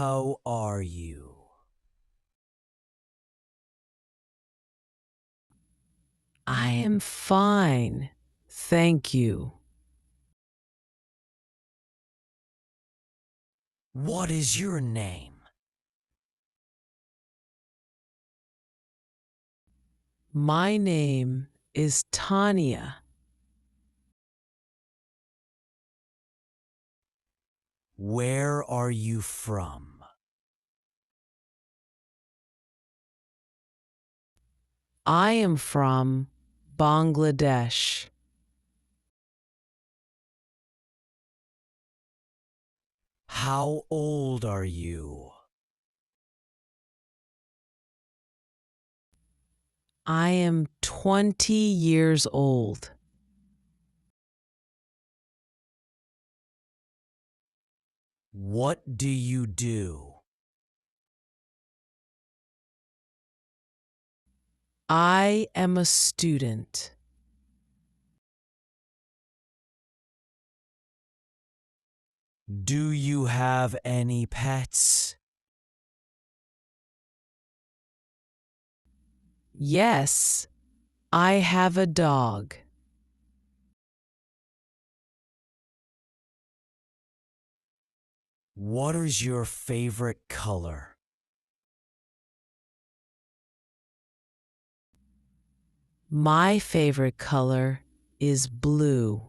How are you? I am fine, thank you. What is your name? My name is Tanya. Where are you from? I am from Bangladesh. How old are you? I am 20 years old. What do you do? I am a student. Do you have any pets? Yes, I have a dog. What is your favorite color? My favorite color is blue.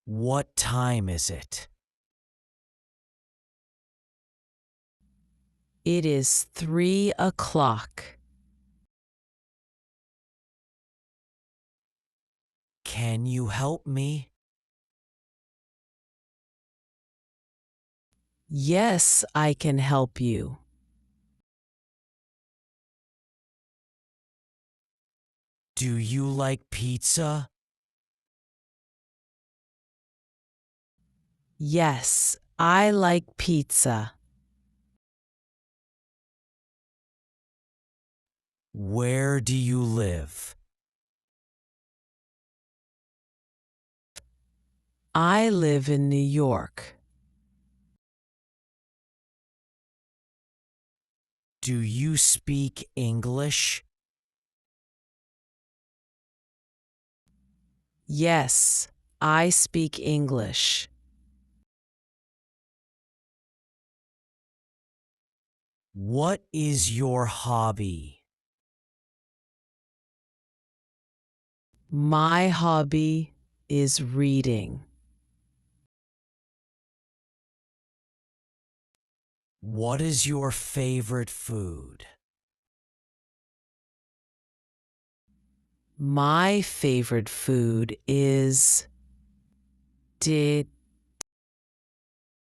What time is it? It is 3 o'clock. Can you help me? Yes, I can help you. Do you like pizza? Yes, I like pizza. Where do you live? I live in New York. Do you speak English? Yes, I speak English. What is your hobby? My hobby is reading. What is your favorite food? My favorite food is